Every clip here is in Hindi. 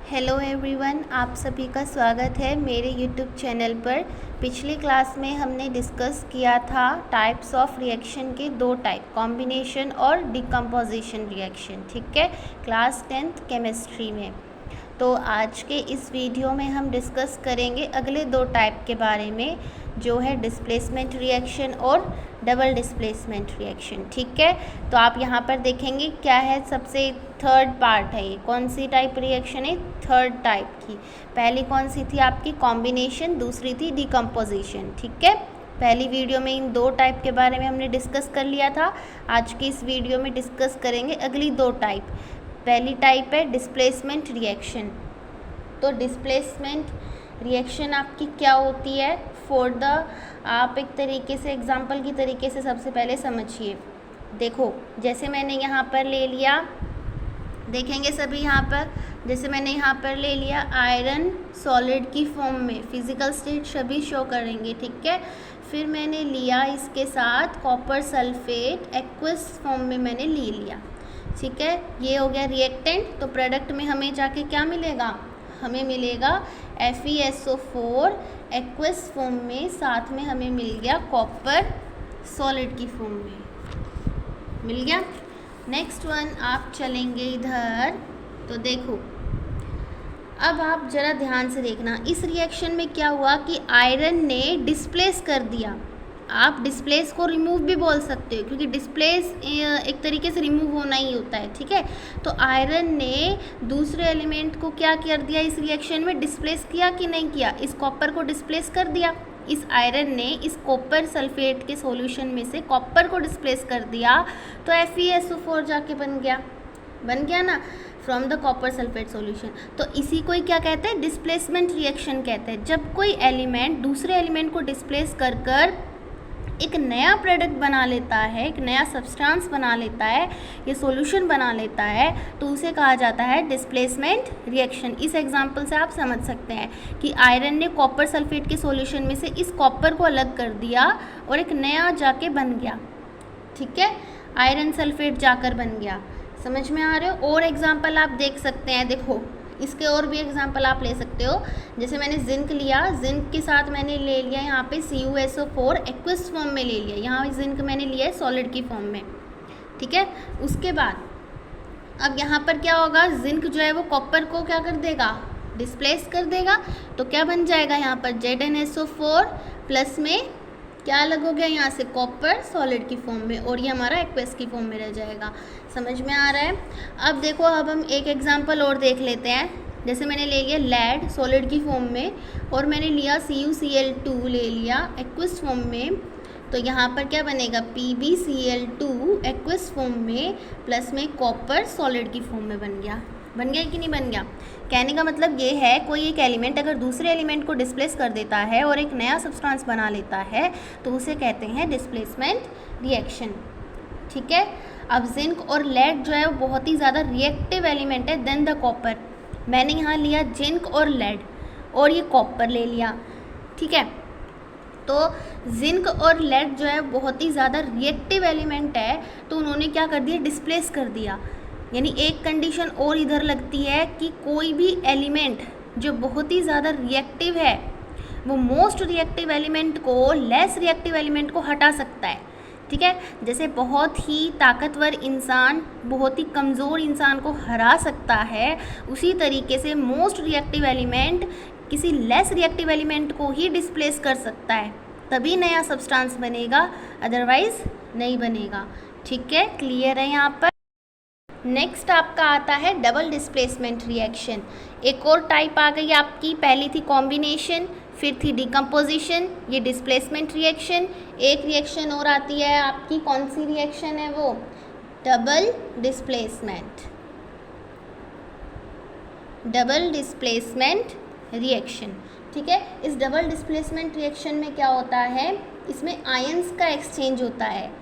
हेलो एवरीवन, आप सभी का स्वागत है मेरे यूट्यूब चैनल पर। पिछली क्लास में हमने डिस्कस किया था टाइप्स ऑफ रिएक्शन के दो टाइप, कॉम्बिनेशन और डिकम्पोजिशन रिएक्शन। ठीक है, क्लास 10th केमिस्ट्री में। तो आज के इस वीडियो में हम डिस्कस करेंगे अगले दो टाइप के बारे में, जो है डिस्प्लेसमेंट रिएक्शन और डबल डिस्प्लेसमेंट रिएक्शन। ठीक है, तो आप यहाँ पर देखेंगे क्या है, सबसे थर्ड पार्ट है ये। कौन सी टाइप रिएक्शन है? थर्ड टाइप की। पहली कौन सी थी आपकी? कॉम्बिनेशन, दूसरी थी डिकम्पोजिशन। ठीक है, पहली वीडियो में इन दो टाइप के बारे में हमने डिस्कस कर लिया था। आज की इस वीडियो में डिस्कस करेंगे अगली दो टाइप। पहली टाइप है डिस्प्लेसमेंट रिएक्शन। तो डिस्प्लेसमेंट रिएक्शन आपकी क्या होती है? आप एक तरीके से एग्जाम्पल की तरीके से सबसे पहले समझिए। देखो, जैसे मैंने यहाँ पर ले लिया, देखेंगे सभी यहाँ पर, जैसे मैंने यहाँ पर ले लिया आयरन सॉलिड की फॉर्म में, फिजिकल स्टेट सभी शो करेंगे। ठीक है, फिर मैंने लिया इसके साथ कॉपर सल्फेट एक्वस फॉर्म में मैंने ले लिया। ठीक है, ये हो गया रिएक्टेंट। तो प्रोडक्ट में हमें जाके क्या मिलेगा? हमें मिलेगा FeSO4 एक्वस फॉर्म में, साथ में हमें मिल गया कॉपर सॉलिड की फॉर्म में मिल गया। नेक्स्ट वन आप चलेंगे इधर, तो देखो अब आप ज़रा ध्यान से देखना, इस रिएक्शन में क्या हुआ कि आयरन ने डिस्प्लेस कर दिया। आप डिस्प्लेस को रिमूव भी बोल सकते हो, क्योंकि डिस्प्लेस एक तरीके से रिमूव होना ही होता है। ठीक है, तो आयरन ने दूसरे एलिमेंट को क्या कर दिया इस रिएक्शन में? डिस्प्लेस किया कि नहीं किया? इस कॉपर को डिस्प्लेस कर दिया। इस आयरन ने इस कॉपर सल्फेट के सॉल्यूशन में से कॉपर को डिस्प्लेस कर दिया, तो FeSO4 जाके बन गया ना, from the copper sulphate solution. तो इसी को ही क्या कहते हैं? डिस्प्लेसमेंट रिएक्शन कहते हैं। जब कोई एलिमेंट दूसरे एलिमेंट को डिस्प्लेस कर एक नया प्रोडक्ट बना लेता है, एक नया सब्सटेंस बना लेता है, ये सॉल्यूशन बना लेता है, तो उसे कहा जाता है डिस्प्लेसमेंट रिएक्शन। इस एग्जांपल से आप समझ सकते हैं कि आयरन ने कॉपर सल्फेट के सॉल्यूशन में से इस कॉपर को अलग कर दिया और एक नया जाके बन गया। ठीक है, आयरन सल्फेट जाकर बन गया। समझ में आ रहे हो? और एग्जाम्पल आप देख सकते हैं, देखो इसके और भी एग्जांपल आप ले सकते हो। जैसे मैंने जिंक लिया, जिंक के साथ मैंने ले लिया यहाँ पे CuSO4 एक्वस फॉर्म में ले लिया। यहाँ जिंक मैंने लिया है सॉलिड की फॉर्म में। ठीक है, उसके बाद अब यहाँ पर क्या होगा? जिंक जो है वो कॉपर को क्या कर देगा? डिस्प्लेस कर देगा। तो क्या बन जाएगा यहाँ पर? ZnSO4 प्लस में क्या अलग हो गया यहाँ से? कॉपर सॉलिड की फॉर्म में, और ये हमारा एक्वस की फॉर्म में रह जाएगा। समझ में आ रहा है? अब देखो, अब हम एक एग्जांपल और देख लेते हैं। जैसे मैंने ले लिया लेड सॉलिड की फॉर्म में, और मैंने लिया CuCl2 ले लिया एक्वस फॉर्म में। तो यहाँ पर क्या बनेगा? PbCl2 एक्वस फॉर्म में प्लस में कॉपर सॉलिड की फॉर्म में बन गया कि नहीं बन गया? कहने का मतलब ये है, कोई एक एलिमेंट अगर दूसरे एलिमेंट को डिस्प्लेस कर देता है और एक नया सब्सटेंस बना लेता है, तो उसे कहते हैं डिस्प्लेसमेंट रिएक्शन। ठीक है, अब जिंक और लेड जो है वो बहुत ही ज़्यादा रिएक्टिव एलिमेंट है देन द कॉपर। मैंने यहाँ लिया जिंक और लेड, और ये कॉपर ले लिया। ठीक है, तो जिंक और लेड जो है बहुत ही ज़्यादा रिएक्टिव एलिमेंट है, तो उन्होंने क्या कर दिया? डिस्प्लेस कर दिया। यानी एक कंडीशन और इधर लगती है कि कोई भी एलिमेंट जो बहुत ही ज़्यादा रिएक्टिव है, वो मोस्ट रिएक्टिव एलिमेंट को लेस रिएक्टिव एलिमेंट को हटा सकता है। ठीक है, जैसे बहुत ही ताकतवर इंसान बहुत ही कमज़ोर इंसान को हरा सकता है, उसी तरीके से मोस्ट रिएक्टिव एलिमेंट किसी लेस रिएक्टिव एलिमेंट को ही डिस्प्लेस कर सकता है, तभी नया सब्सटेंस बनेगा, अदरवाइज नहीं बनेगा। ठीक है, क्लियर है यहाँ पर? नेक्स्ट आपका आता है डबल डिस्प्लेसमेंट रिएक्शन। एक और टाइप आ गई आपकी, पहली थी कॉम्बिनेशन, फिर थी डिकम्पोजिशन, ये डिस्प्लेसमेंट रिएक्शन। एक रिएक्शन और आती है आपकी, कौन सी रिएक्शन है वो? Double displacement reaction. ठीक है, इस डबल डिस्प्लेसमेंट रिएक्शन में क्या होता है? इसमें आयंस का एक्सचेंज होता है।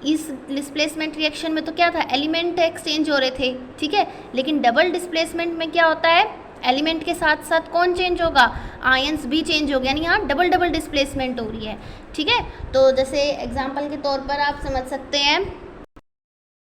इस डिस्प्लेसमेंट रिएक्शन में तो क्या था? एलिमेंट एक्सचेंज हो रहे थे। ठीक है, लेकिन डबल डिस्प्लेसमेंट में क्या होता है? एलिमेंट के साथ साथ कौन चेंज होगा? आयंस भी चेंज हो गया, यानी यहाँ डबल डिस्प्लेसमेंट हो रही है। ठीक है, तो जैसे एग्जांपल के तौर पर आप समझ सकते हैं,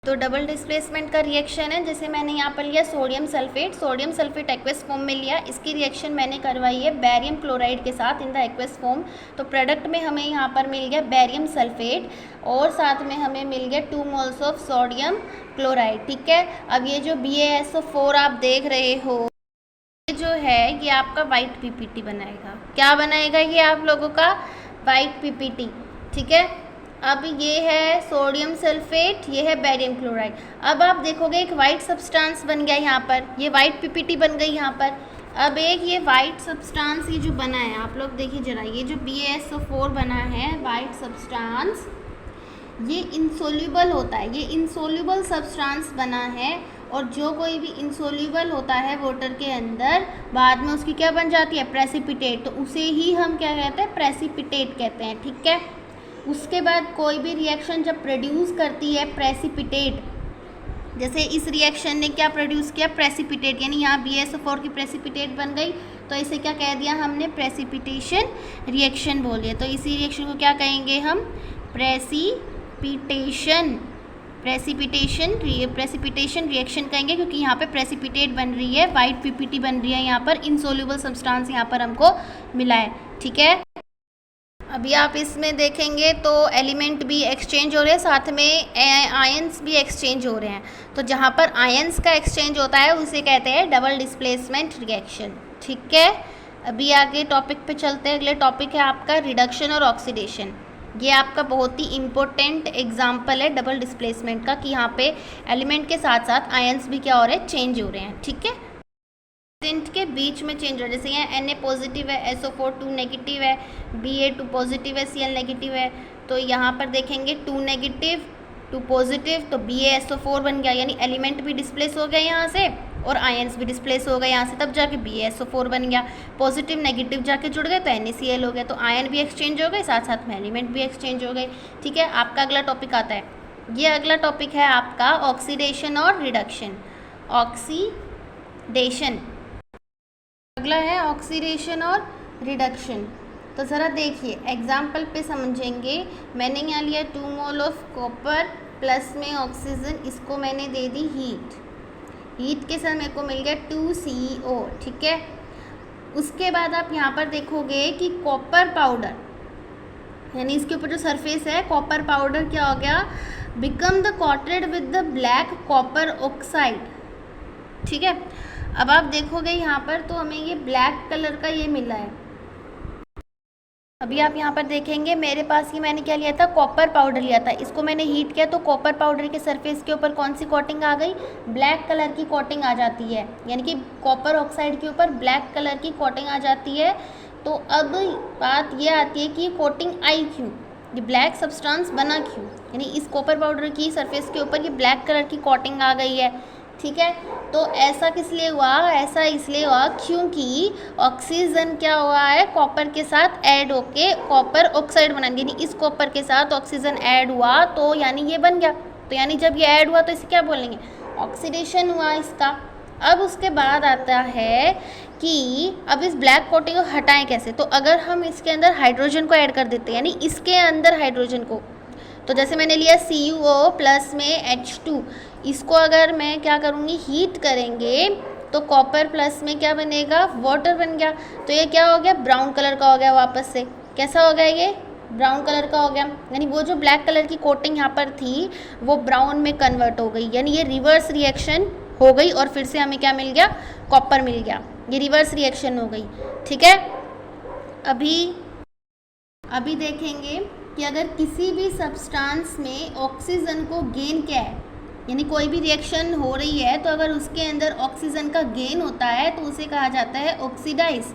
तो डबल डिस्प्लेसमेंट का रिएक्शन है, जैसे मैंने यहाँ पर लिया सोडियम सल्फेट एक्वस फॉर्म में लिया, इसकी रिएक्शन मैंने करवाई है बैरियम क्लोराइड के साथ इन द एक्वस फॉर्म। तो प्रोडक्ट में हमें यहाँ पर मिल गया बैरियम सल्फेट और साथ में हमें मिल गया 2 मोल्स ऑफ सोडियम क्लोराइड। ठीक है, अब ये जो BaSO4 आप देख रहे हो ये जो है ये आपका वाइट PPT बनाएगा। क्या बनाएगा ये आप लोगों का? White PPT। ठीक है, अब ये है सोडियम सल्फेट, ये है बैरियम क्लोराइड। अब आप देखोगे एक वाइट सब्सटेंस बन गया यहाँ पर, ये वाइट PPT बन गई यहाँ पर। अब एक ये वाइट सब्सटेंस ये जो बना है आप लोग देखिए जरा, ये जो BaSO4 बना है वाइट सब्सटेंस, ये इंसोल्यूबल होता है, ये इंसोल्यूबल सब्सटेंस बना है। और जो कोई भी इंसोल्यूबल होता है वाटर के अंदर बाद में उसकी क्या बन जाती है? प्रेसिपिटेट। तो उसे ही हम क्या कहते हैं? प्रेसिपिटेट कहते हैं। ठीक है, उसके बाद कोई भी रिएक्शन जब प्रोड्यूस करती है प्रेसिपिटेट, जैसे इस रिएक्शन ने क्या प्रोड्यूस किया? प्रेसिपिटेट, यानी यहाँ BaSO4 की प्रेसिपिटेट बन गई, तो इसे क्या कह दिया हमने? प्रेसिपिटेशन रिएक्शन बोलिए। तो इसी रिएक्शन को क्या कहेंगे हम? प्रेसिपिटेशन रिएक्शन कहेंगे, क्योंकि यहाँ पे प्रेसिपिटेट बन रही है, वाइट PPT बन रही है, यहाँ पर इनसोल्यूबल सब्सटेंस यहाँ पर हमको मिला है। ठीक है, अभी आप इसमें देखेंगे तो एलिमेंट भी एक्सचेंज हो रहे हैं, साथ में आयंस भी एक्सचेंज हो रहे हैं। तो जहाँ पर आयंस का एक्सचेंज होता है उसे कहते हैं डबल डिस्प्लेसमेंट रिएक्शन। ठीक है, अभी आगे टॉपिक पे चलते हैं। अगले टॉपिक है आपका रिडक्शन और ऑक्सीडेशन। ये आपका बहुत ही इम्पोर्टेंट एग्जाम्पल है डबल डिस्प्लेसमेंट का, कि यहाँ पे एलिमेंट के साथ साथ आयंस भी क्या हो रहे हैं? चेंज हो रहे हैं। ठीक है, के बीच में चेंज हो रहा है, जैसे यहाँ Na पॉजिटिव है, SO4 2 नेगेटिव है, Ba2 पॉजिटिव है, Cl नेगेटिव है। तो यहाँ पर देखेंगे 2 नेगेटिव 2 पॉजिटिव, तो BaSO4 बन गया, यानी एलिमेंट भी डिस्प्लेस हो गया यहाँ से और आयंस भी डिस्प्लेस हो गए यहाँ से, तब जाके BaSO4 बन गया। पॉजिटिव नेगेटिव जाके जुड़ गए तो NaCl हो गया। तो आयन भी एक्सचेंज हो गए, साथ साथ में एलिमेंट भी एक्सचेंज हो गए। ठीक है, आपका अगला टॉपिक आता है, ये अगला टॉपिक है आपका ऑक्सीडेशन और रिडक्शन। ऑक्सीडेशन अगला है ऑक्सीडेशन और रिडक्शन। तो ज़रा देखिए एग्जाम्पल पे समझेंगे। मैंने यहाँ लिया 2 मोल ऑफ कॉपर प्लस में ऑक्सीजन, इसको मैंने दे दी हीट के साथ मेरे को मिल गया 2CO। ठीक है, उसके बाद आप यहाँ पर देखोगे कि कॉपर पाउडर, यानी इसके ऊपर जो सरफेस है कॉपर पाउडर क्या हो गया? Become the coated with the black copper oxide. ठीक है, अब आप देखोगे यहाँ पर तो हमें ये ब्लैक कलर का ये मिला है। अभी आप यहाँ पर देखेंगे मेरे पास ये मैंने क्या लिया था? कॉपर पाउडर लिया था, इसको मैंने हीट किया तो कॉपर पाउडर के सरफेस के ऊपर कौन सी कोटिंग आ गई? ब्लैक कलर की कोटिंग आ जाती है, यानी कि कॉपर ऑक्साइड के ऊपर ब्लैक कलर की कोटिंग आ जाती है। तो अब बात ये आती है कि कोटिंग आई क्यों? ये ब्लैक सब्सटेंस बना क्यों? यानी इस कॉपर पाउडर की सरफेस के ऊपर ये ब्लैक कलर की कोटिंग आ गई है। ठीक है, तो ऐसा किस लिए हुआ? ऐसा इसलिए हुआ क्योंकि ऑक्सीजन क्या हुआ है? कॉपर के साथ ऐड होके कॉपर ऑक्साइड बना, यानी इस कॉपर के साथ ऑक्सीजन ऐड हुआ तो यानी ये बन गया। तो यानी जब ये ऐड हुआ तो इसे क्या बोलेंगे? ऑक्सीडेशन हुआ इसका। अब उसके बाद आता है कि अब इस ब्लैक कोटिंग को हटाएं कैसे? तो अगर हम इसके अंदर हाइड्रोजन को ऐड कर देते हैं, यानी इसके अंदर हाइड्रोजन को, तो जैसे मैंने लिया CuO प्लस में H2, इसको अगर मैं क्या करूँगी? हीट करेंगे तो कॉपर प्लस में क्या बनेगा? वाटर बन गया। तो ये क्या हो गया? ब्राउन कलर का हो गया वापस से। कैसा हो गया ये? ब्राउन कलर का हो गया, यानी वो जो ब्लैक कलर की कोटिंग यहाँ पर थी वो ब्राउन में कन्वर्ट हो गई, यानी ये रिवर्स रिएक्शन हो गई और फिर से हमें क्या मिल गया? कॉपर मिल गया। ये रिवर्स रिएक्शन हो गई। ठीक है, अभी देखेंगे कि अगर किसी भी सब्सटेंस में ऑक्सीजन को गेन क्या है, यानी कोई भी रिएक्शन हो रही है तो अगर उसके अंदर ऑक्सीजन का गेन होता है तो उसे कहा जाता है ऑक्सीडाइज।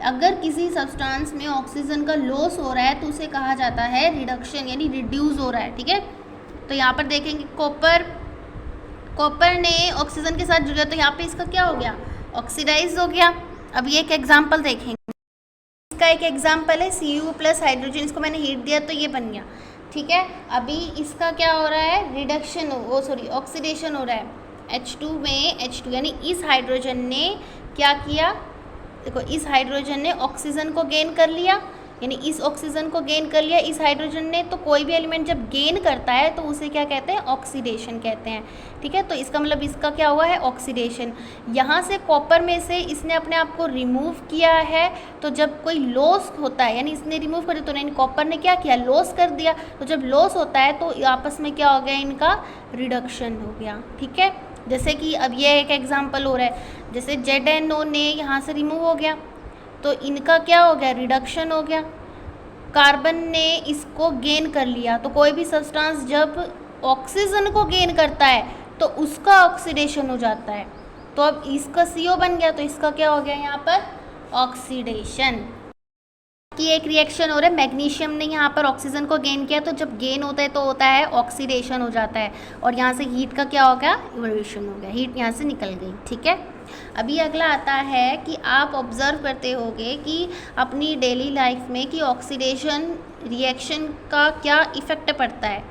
अगर किसी सब्सटेंस में ऑक्सीजन का लॉस हो रहा है तो उसे कहा जाता है रिडक्शन, यानी रिड्यूस हो रहा है। ठीक है, तो यहाँ पर देखेंगे कॉपर ने ऑक्सीजन के साथ जुड़ा तो यहाँ पे इसका क्या हो गया? ऑक्सीडाइज हो गया। अब ये एक एग्जाम्पल देखेंगे, इसका एक एग्जाम्पल है Cu प्लस हाइड्रोजन, इसको मैंने हीट दिया तो ये बन गया। ठीक है, अभी इसका क्या हो रहा है? रिडक्शन ऑक्सीडेशन हो रहा है। H2 में H2, यानी इस हाइड्रोजन ने क्या किया? देखो इस हाइड्रोजन ने ऑक्सीजन को गेन कर लिया, यानी इस ऑक्सीजन को गेन कर लिया इस हाइड्रोजन ने, तो कोई भी एलिमेंट जब गेन करता है तो उसे क्या कहते हैं, ऑक्सीडेशन कहते हैं। ठीक है, तो इसका मतलब इसका क्या हुआ है, ऑक्सीडेशन। यहाँ से कॉपर में से इसने अपने आप को रिमूव किया है, तो जब कोई लॉस होता है यानी इसने रिमूव कर दिया, तो नहीं कॉपर ने क्या किया, लॉस कर दिया। तो जब लॉस होता है तो आपस में क्या हो गया, इनका रिडक्शन हो गया। ठीक है, जैसे कि अब ये एक एग्जाम्पल हो रहा है, जैसे ZNO ने यहाँ से रिमूव हो गया तो इनका क्या हो गया, रिडक्शन हो गया। कार्बन ने इसको गेन कर लिया, तो कोई भी सब्सटेंस जब ऑक्सीजन को गेन करता है तो उसका ऑक्सीडेशन हो जाता है। तो अब इसका CO बन गया, तो इसका क्या हो गया यहाँ पर, ऑक्सीडेशन। की एक रिएक्शन हो रहा है, मैग्नीशियम ने यहाँ पर ऑक्सीजन को गेन किया, तो जब गेन होता है तो होता है ऑक्सीडेशन हो जाता है, और यहाँ से हीट का क्या हो गया, इवोल्यूशन हो गया, हीट यहाँ से निकल गई। ठीक है, अभी अगला आता है कि आप ऑब्जर्व करते होंगे कि अपनी डेली लाइफ में कि ऑक्सीडेशन रिएक्शन का क्या इफ़ेक्ट पड़ता है।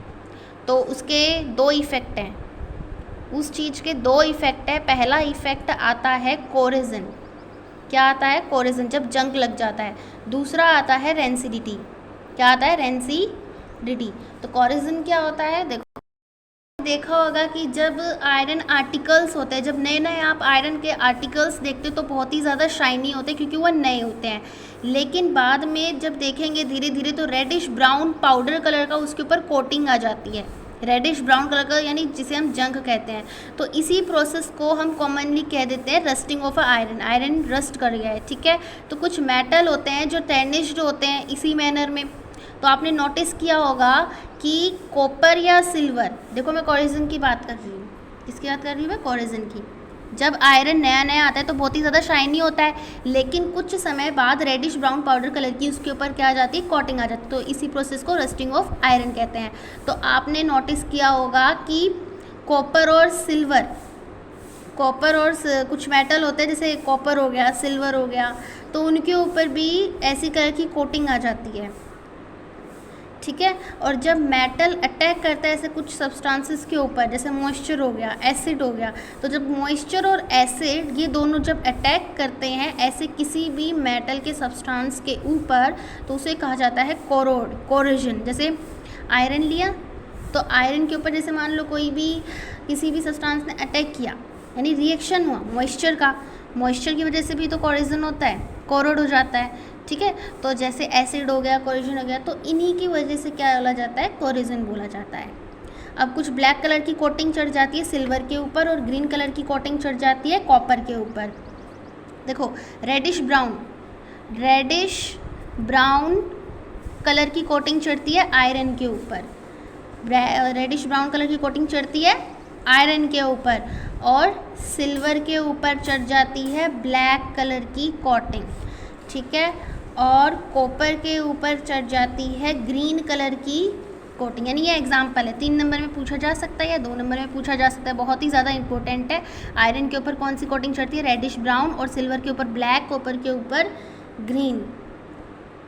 तो उसके दो इफ़ेक्ट हैं, उस चीज़ के दो इफ़ेक्ट है। पहला इफ़ेक्ट आता है कोरेजन, क्या आता है, कोरेजन, जब जंग लग जाता है। दूसरा आता है रेंसिडिटी, क्या आता है, रेंसिडिटी। तो कोरेजन क्या होता है, देखा होगा कि जब आयरन आर्टिकल्स होते हैं, जब नए नए आप आयरन के आर्टिकल्स देखते हो तो बहुत ही ज़्यादा शाइनी होते हैं क्योंकि वो नए होते हैं, लेकिन बाद में जब देखेंगे धीरे धीरे तो रेडिश ब्राउन पाउडर कलर का उसके ऊपर कोटिंग आ जाती है, रेडिश ब्राउन कलर का, यानी जिसे हम जंग कहते हैं। तो इसी प्रोसेस को हम कॉमनली कह देते हैं rusting of iron, iron rust कर गया है। ठीक है, तो कुछ मेटल होते हैं जो टर्निश्ड होते हैं इसी मैनर में। तो आपने नोटिस किया होगा कि कॉपर या सिल्वर, देखो मैं कोरेजन की बात कर रही हूँ, किसकी बात कर रही हूँ मैं, कोरेजन की। जब आयरन नया नया आता है तो बहुत ही ज़्यादा शाइनी होता है, लेकिन कुछ समय बाद रेडिश ब्राउन पाउडर कलर की उसके ऊपर क्या आ जाती है, कोटिंग आ जाती है। तो इसी प्रोसेस को रस्टिंग ऑफ आयरन कहते हैं। तो आपने नोटिस किया होगा कि कॉपर और सिल्वर, कॉपर और कुछ मेटल होते हैं जैसे कॉपर हो गया, सिल्वर हो गया, तो उनके ऊपर भी ऐसी कलर की कोटिंग आ जाती है। ठीक है, और जब मेटल अटैक करता है ऐसे कुछ सब्सटेंसेस के ऊपर, जैसे मॉइस्चर हो गया, एसिड हो गया, तो जब मॉइस्चर और एसिड ये दोनों जब अटैक करते हैं ऐसे किसी भी मेटल के सब्सटेंस के ऊपर, तो उसे कहा जाता है कोरोजन। जैसे आयरन लिया, तो आयरन के ऊपर जैसे मान लो कोई भी किसी भी सब्सटेंस ने अटैक किया, यानी रिएक्शन हुआ मॉइस्चर का, मॉइस्चर की वजह से भी तो कोरोजन होता है, कोरोड हो जाता है। ठीक है, तो जैसे एसिड हो गया, कोरोजन हो गया, तो इन्हीं की वजह से क्या बोला जाता है, कोरोजन बोला जाता है। अब कुछ ब्लैक कलर की कोटिंग चढ़ जाती है सिल्वर के ऊपर, और ग्रीन कलर की कोटिंग चढ़ जाती है कॉपर के ऊपर। देखो रेडिश ब्राउन कलर की कोटिंग चढ़ती है आयरन के ऊपर, रेडिश ब्राउन कलर की कोटिंग चढ़ती है आयरन के ऊपर, और सिल्वर के ऊपर चढ़ जाती है ब्लैक कलर की कोटिंग। ठीक है, और कॉपर के ऊपर चढ़ जाती है ग्रीन कलर की कोटिंग। यानी ये एग्जाम्पल है, 3 नंबर में पूछा जा सकता है या 2 नंबर में पूछा जा सकता है, बहुत ही ज़्यादा इंपॉर्टेंट है। आयरन के ऊपर कौन सी कोटिंग चढ़ती है, रेडिश ब्राउन, और सिल्वर के ऊपर ब्लैक, कॉपर के ऊपर ग्रीन।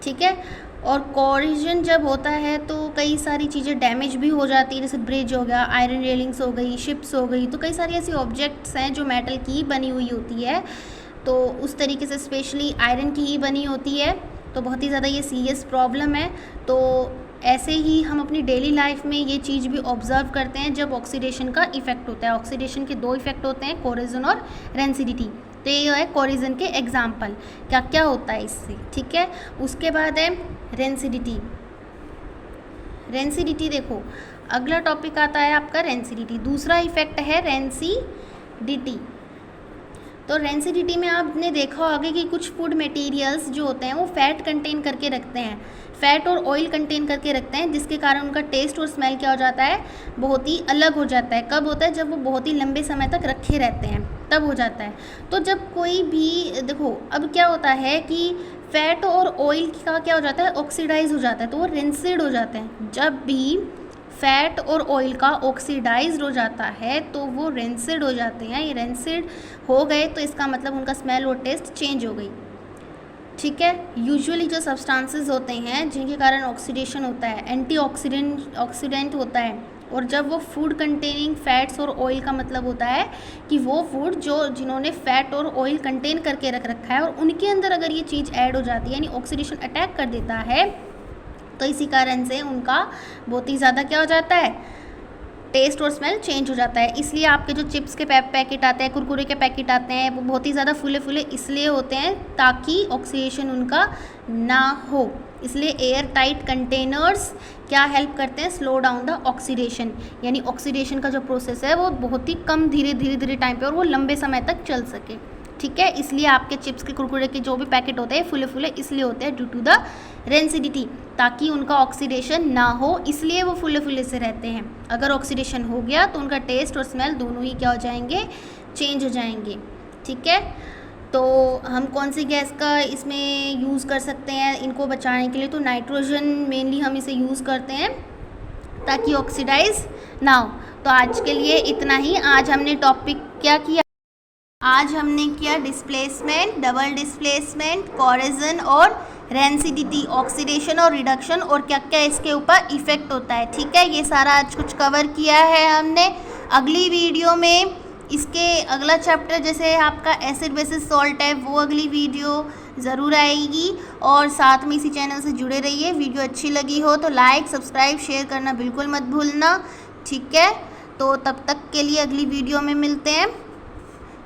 ठीक है, और कोरोजन जब होता है तो कई सारी चीज़ें डैमेज भी हो जाती है, जैसे ब्रिज हो गया, आयरन रेलिंग्स हो गई, शिप्स हो गई, तो कई सारी ऐसी ऑब्जेक्ट्स हैं जो मेटल की बनी हुई होती है, तो उस तरीके से स्पेशली आयरन की ही बनी होती है, तो बहुत ही ज़्यादा ये सीरियस प्रॉब्लम है। तो ऐसे ही हम अपनी डेली लाइफ में ये चीज़ भी ऑब्जर्व करते हैं जब ऑक्सीडेशन का इफेक्ट होता है। ऑक्सीडेशन के 2 इफेक्ट होते हैं, कोरोजन और रेंसिडिटी। तो ये है कोरोजन के एग्जाम्पल, क्या क्या होता है इससे। ठीक है, उसके बाद है रेंसिडिटी। देखो अगला टॉपिक आता है आपका रेंसिडिटी। दूसरा इफेक्ट है रेंसिडिटी। तो रेंसिडिटी में आपने देखा होगा कि कुछ फूड मटेरियल्स जो होते हैं वो फैट कंटेन करके रखते हैं, फैट और ऑयल कंटेन करके रखते हैं, जिसके कारण उनका टेस्ट और स्मेल क्या हो जाता है, बहुत ही अलग हो जाता है। कब होता है, जब वो बहुत ही लंबे समय तक रखे रहते हैं तब हो जाता है। तो जब कोई भी देखो अब क्या होता है कि फैट और ऑयल का क्या हो जाता है, ऑक्सीडाइज हो जाता है, तो वो रेंसिड हो जाते हैं। जब भी फैट और ऑयल का ऑक्सीडाइज्ड हो जाता है तो वो रेंसिड हो जाते हैं। ये रेंसिड हो गए तो इसका मतलब उनका स्मेल और टेस्ट चेंज हो गई। ठीक है, यूजुअली जो सब्सटेंसेस होते हैं जिनके कारण ऑक्सीडेशन होता है, एंटीऑक्सीडेंट होता है, और जब वो फूड कंटेनिंग फैट्स और ऑयल का मतलब होता है कि वो फूड जिन्होंने फैट और ऑयल कंटेन करके रख रखा है और उनके अंदर अगर ये चीज़ ऐड हो जाती है यानी ऑक्सीडेशन अटैक कर देता है, तो इसी कारण से उनका बहुत ही ज़्यादा क्या हो जाता है, टेस्ट और स्मेल चेंज हो जाता है। इसलिए आपके जो चिप्स के पैकेट आते हैं, कुरकुरे के पैकेट आते हैं, वो बहुत ही ज़्यादा फूले फूले इसलिए होते हैं ताकि ऑक्सीडेशन उनका ना हो। इसलिए एयर टाइट कंटेनर्स क्या हेल्प करते हैं, स्लो डाउन द ऑक्सीडेशन, यानी ऑक्सीडेशन का जो प्रोसेस है वो बहुत ही कम धीरे टाइम पे और वो लंबे समय तक चल सके। ठीक है, इसलिए आपके चिप्स के कुरकुरे के जो भी पैकेट होते हैं फूले फूले इसलिए होते हैं ड्यू टू द रेंसिडिटी, ताकि उनका ऑक्सीडेशन ना हो, इसलिए वो फूले फूले से रहते हैं। अगर ऑक्सीडेशन हो गया तो उनका टेस्ट और स्मेल दोनों ही क्या हो जाएंगे, चेंज हो जाएंगे। ठीक है, तो हम कौन सी गैस का इसमें यूज़ कर सकते हैं इनको बचाने के लिए, तो नाइट्रोजन मेनली हम इसे यूज़ करते हैं ताकि ऑक्सीडाइज ना हो। तो आज के लिए इतना ही। आज हमने टॉपिक क्या किया, आज हमने किया डिस्प्लेसमेंट, डबल डिस्प्लेसमेंट, कोरेजन और रेंसिडिटी, ऑक्सीडेशन और रिडक्शन और क्या क्या इसके ऊपर इफ़ेक्ट होता है। ठीक है, ये सारा आज कुछ कवर किया है हमने। अगली वीडियो में इसके अगला चैप्टर जैसे आपका एसिड बेसिस सॉल्ट है वो अगली वीडियो ज़रूर आएगी, और साथ में इसी चैनल से जुड़े रहिए। वीडियो अच्छी लगी हो तो लाइक सब्सक्राइब शेयर करना बिल्कुल मत भूलना। ठीक है, तो तब तक के लिए अगली वीडियो में मिलते हैं।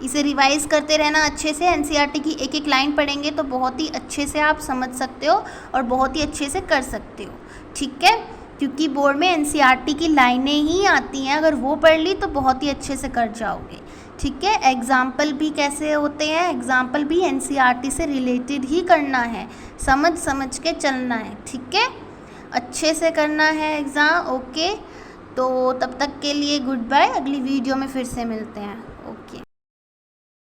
इसे रिवाइज़ करते रहना अच्छे से, एनसीईआरटी की एक एक लाइन पढ़ेंगे तो बहुत ही अच्छे से आप समझ सकते हो और बहुत ही अच्छे से कर सकते हो। ठीक है, क्योंकि बोर्ड में एनसीईआरटी की लाइनें ही आती हैं, अगर वो पढ़ ली तो बहुत ही अच्छे से कर जाओगे। ठीक है, एग्जाम्पल भी कैसे होते हैं, एग्जाम्पल भी एनसीईआरटी से रिलेटेड ही करना है, समझ समझ के चलना है। ठीक है, अच्छे से करना है एग्ज़ाम। ओके, तो तब तक के लिए गुड बाय, अगली वीडियो में फिर से मिलते हैं।